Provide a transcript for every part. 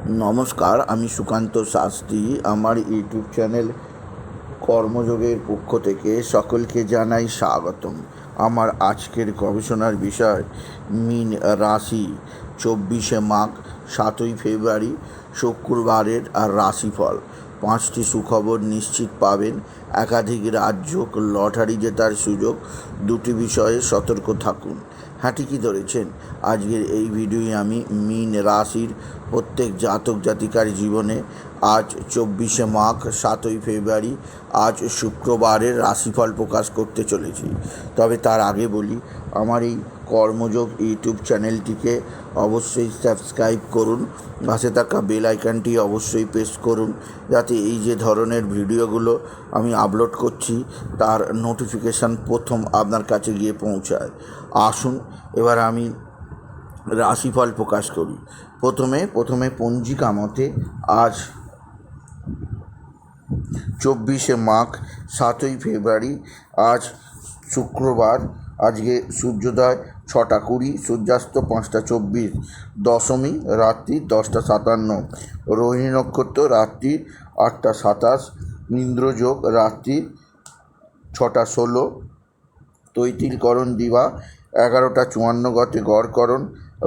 নমস্কার, আমি সুকান্ত শাস্ত্রী। আমার ইউটিউব চ্যানেল কর্মযোগের পক্ষ থেকে সকলকে জানাই স্বাগতম। আমার আজকের গবেষণার বিষয় মীন রাশি, 24শে মাঘ 7ই ফেব্রুয়ারি শুক্রবারের রাশিফল। 5টি সুখবর নিশ্চিত পাবেন, একাধিক রাজ্য লটারি জেতার সুযোগ, 2টি বিষয়ে সতর্ক থাকুন। হ্যাঁ, ঠিকই ধরেছেন। আজকের এই ভিডিওয়ে আমি মীন রাশির প্রত্যেক জাতক জাতিকার জীবনে আজ 24শে মাঘ 7ই ফেব্রুয়ারি আজ শুক্রবারের রাশিফল প্রকাশ করতে চলেছি। তবে তার আগে বলি, আমার এই কর্মযোগ ইউটিউব চ্যানেলটিকে অবশ্যই সাবস্ক্রাইব করুন, পাশে থাকা বেল আইকনটি অবশ্যই প্রেস করুন, যাতে এই যে ধরনের ভিডিওগুলো আমি আপলোড করছি তার নোটিফিকেশান প্রথম আপনার কাছে গিয়ে পৌঁছায়। আসুন এবার আমি রাশিফল প্রকাশ করি। প্রথমে পঞ্জিকা মতে আজ 24শে মাঘ 7ই ফেব্রুয়ারি আজ শুক্রবার। আজকে সূর্যোদয় 6টা 20, সূর্যাস্ত 5টা 24, দশমী রাত্রি 10টা 57, রোহিণী নক্ষত্র রাত্রি 8টা 27, ইন্দ্রযোগ রাত্রি 6টা 16, তৈতিলকরণ দিবা 11টা 54 গতে গড়করণ,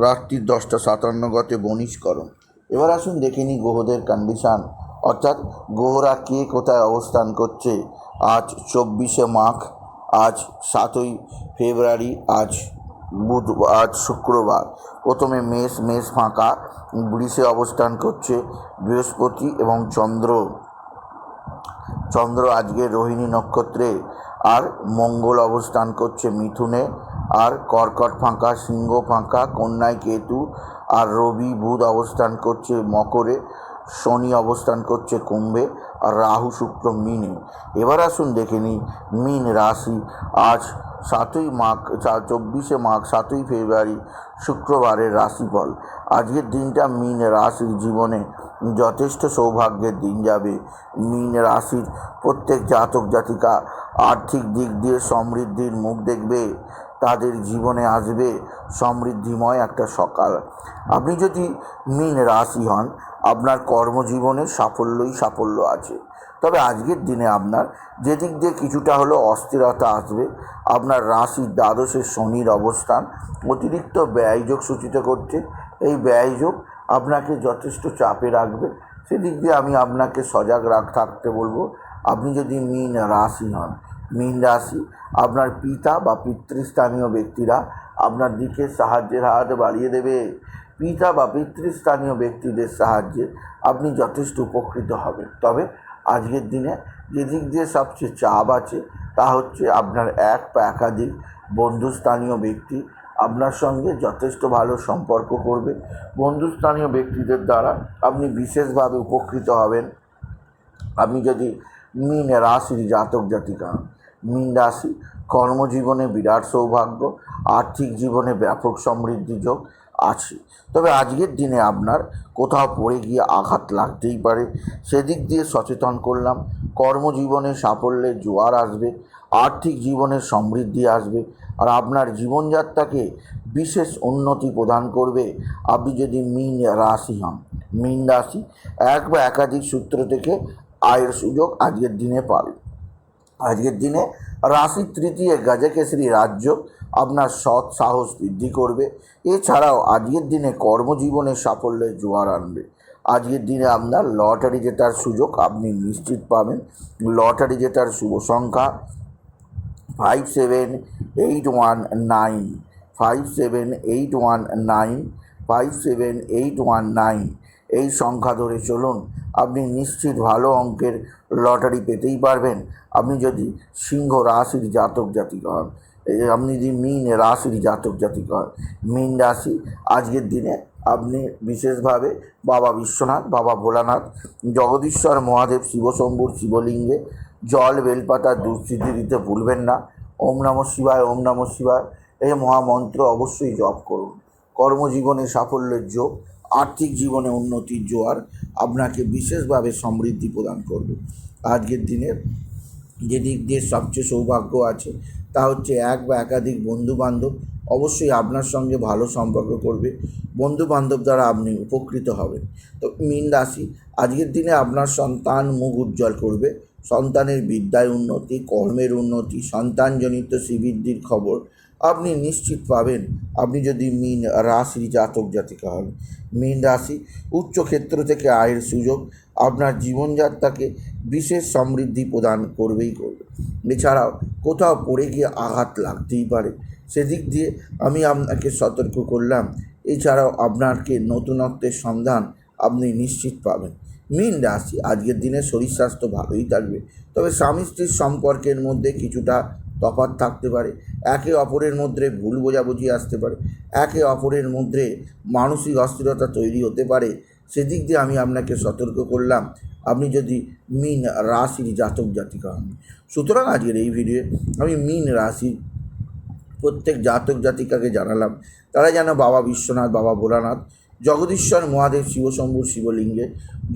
রাত্রি 10টা 57 গতে বণিজকরণ। এবার আসুন দেখে নিই গ্রহদের কন্ডিশান, অর্থাৎ গ্রহরা কে কোথায় অবস্থান করছে আজ 24শে মাঘ, আজ 7ই ফেব্রুয়ারি, আজ শুক্রবার। প্রথমে মেষ ফাঁকা, বৃষে অবস্থান করছে বৃহস্পতি এবং চন্দ্র আজকে রোহিণী নক্ষত্রে, আর মঙ্গল অবস্থান করছে মিথুনে, আর কর্কট ফাঁকা, সিংহ ফাঁকা, কন্যায় কেতু, আর রবি বুধ অবস্থান করছে মকরে, শনি অবস্থান করছে কুম্ভে, আর রাহু শুক্র মীনে। এবার আসুন দেখে নিই মীন রাশি আজ 24শে মাঘ 7ই ফেব্রুয়ারি শুক্রবারের রাশিফল। আজকের দিনটা মীন রাশির জীবনে যথেষ্ট সৌভাগ্যের দিন যাবে। মীন রাশির প্রত্যেক জাতক জাতিকা আর্থিক দিক দিয়ে সমৃদ্ধির মুখ দেখবে, তাদের জীবনে আসবে সমৃদ্ধিময় একটা সকাল। আপনি যদি মীন রাশি হন, আপনার কর্মজীবনে সাফল্য আছে। তবে আজকের দিনে আপনার যে দিক দিয়ে কিছুটা হলেও অস্থিরতা আসবে, আপনার রাশির দ্বাদশে শনির অবস্থান অতিরিক্ত ব্যয়যোগ সূচিত করছে। এই ব্যয়যোগ আপনাকে যথেষ্ট চাপে রাখবে, সেদিক দিয়ে আমি আপনাকে সজাগ থাকতে বলবো। আপনি যদি মীন রাশি হন, মীন রাশি আপনার পিতা বা পিতৃস্থানীয় ব্যক্তিরা আপনার দিকে সাহায্যের হাত বাড়িয়ে দেবে। পিতা বা পিতৃস্থানীয় ব্যক্তিদের সাহায্যে আপনি যথেষ্ট উপকৃত হবেন। তবে আজকের দিনে যে দিক দিয়ে সবচেয়ে চাপ আছে তা হচ্ছে আপনার এক বা একাধিক বন্ধুস্থানীয় ব্যক্তি আপনার সঙ্গে যথেষ্ট ভালো সম্পর্ক করবে। বন্ধুস্থানীয় ব্যক্তিদের দ্বারা আপনি বিশেষভাবে উপকৃত হবেন। আপনি যদি মীন রাশির জাতক জাতিকা, মীন রাশি কর্মজীবনে বিরাট সৌভাগ্য, আর্থিক জীবনে ব্যাপক সমৃদ্ধি যোগ আছে। তবে আজকের দিনে আপনার কোথাও পড়ে গিয়ে আঘাত লাগতেই পারে, সেদিক দিয়ে সচেতন করলাম। কর্মজীবনে সাফল্যের জোয়ার আসবে, আর্থিক জীবনে সমৃদ্ধি আসবে, আর আপনার জীবনযাত্রাকে বিশেষ উন্নতি প্রদান করবে আপনি যদি মীন রাশি হন। মীন রাশি এক বা একাধিক সূত্র থেকে আয়ের সুযোগ আজকের দিনে পাবে। আজকের দিনে রাশির তৃতীয় গজকেশরী রাজ্য আপনার সৎ সাহস বৃদ্ধি করবে। এছাড়াও আজকের দিনে কর্মজীবনে সাফল্যের জোয়ার আনবে। আজকের দিনে আপনার লটারি জেতার সুযোগ আপনি নিশ্চিত পাবেন। লটারি জেতার শুভ সংখ্যা 57819, 57819, 57819। এই সংখ্যা ধরে চলুন, আপনি নিশ্চিত ভালো অঙ্কের লটারি পেতেই পারবেন। আপনি যদি সিংহ রাশির জাতক জাতিকা হন, আপনি যদি মীন রাশির জাতক জাতিকা হন, মীন রাশি আজকের দিনে আপনি বিশেষভাবে বাবা বিশ্বনাথ, বাবা ভোলানাথ, জগদীশ্বর মহাদেব, শিবশম্ভুর শিবলিঙ্গে জল বেলপাতা দুস্থিতি দিতে ভুলবেন না। ওম নমঃ শিবায়, ওম নমঃ শিবায় এই মহামন্ত্র অবশ্যই জপ করুন। কর্মজীবনে সাফল্যের যোগ, আর্থিক জীবনে উন্নতির জোয়ার আপনাকে বিশেষভাবে সমৃদ্ধি প্রদান করবে। আজকের দিনের যে দিক দিয়ে সবচেয়ে সৌভাগ্য আছে তা হচ্ছে এক বা একাধিক বন্ধুবান্ধব অবশ্যই আপনার সঙ্গে ভালো সম্পর্ক করবে, বন্ধু বান্ধব দ্বারা আপনি উপকৃত হবেন। তো মীন রাশি, আজকের দিনে আপনার সন্তান মুখ উজ্জ্বল করবে, সন্তানের বিদ্যায় উন্নতি, কর্মের উন্নতি, সন্তানজনিত শ্রীবৃদ্ধির খবর আপনি নিশ্চিত পাবেন আপনি যদি মীন রাশির জাতক জাতিকা হন। মীন রাশি, উচ্চ ক্ষেত্র থেকে আয়ের সুযোগ আপনার জীবনযাত্রাকে বিশেষ সমৃদ্ধি প্রদান করবেই করবে। এছাড়াও কোথাও পড়ে গিয়ে আঘাত লাগতেই পারে, সেদিক দিয়ে আমি আপনাকে সতর্ক করলাম। এছাড়াও আপনাকে নতুনত্বের সন্ধান আপনি নিশ্চিত পাবেন। মীন রাশি, আজকের দিনে শরীর স্বাস্থ্য ভালোই থাকবে, তবে স্বামী স্ত্রীর সম্পর্কের মধ্যে কিছুটা তফাৎ থাকতে পারে, একে অপরের মধ্যে ভুল বোঝাবুঝি আসতে পারে, একে অপরের মধ্যে মানসিক অস্থিরতা তৈরি হতে পারে, সেদিক দিয়ে আমি আপনাকে সতর্ক করলাম আপনি যদি মীন রাশির জাতক জাতিকা হন। সুতরাং আজকের এই ভিডিওয়ে আমি মীন রাশির প্রত্যেক জাতক জাতিকাকে জানালাম তারা যেন বাবা বিশ্বনাথ, বাবা ভোলানাথ, জগদীশ্বর মহাদেব শিবশম্ভুর শিবলিঙ্গে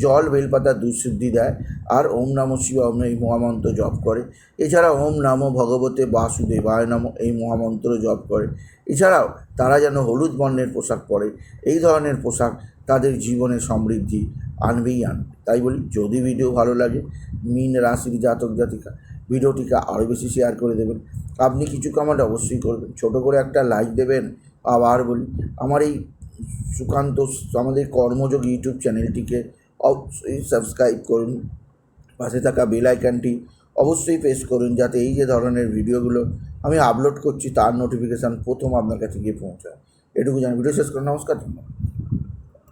জল বেলপাতা দুঃসিদ্ধি দেয় আর ওম নমঃ শিবায় এই মহামন্ত্র জপ করে। এছাড়া ওম নমো ভগবতে বাসুদেবায় নমঃ এই মহামন্ত্র জপ করে। এছাড়াও তারা যেন হলুদ বর্ণের পোশাক পরে, এই ধরনের পোশাক তাদের জীবনে সমৃদ্ধি আনবেই আনবে। তাই বলি, যদি ভিডিও ভালো লাগে মীন রাশির জাতক জাতিকা, ভিডিওটিকে আরও বেশি শেয়ার করে দেবেন। আপনি কিছু কমেন্ট অবশ্যই করবেন, ছোট করে একটা লাইক দেবেন। আবার বলি, আমার এই সুকান্ত আমাদের কর্মযোগ ইউটিউব চ্যানেলটিকে অবশ্যই সাবস্ক্রাইব করুন, পাশে থাকা বেল আইকনটি অবশ্যই প্রেস করুন, যাতে এই যে ধরনের ভিডিওগুলো আমি আপলোড করছি তার নোটিফিকেশান প্রথম আপনার কাছে গিয়ে পৌঁছায়। এটুকু জানি, ভিডিও শেষ করুন। নমস্কার।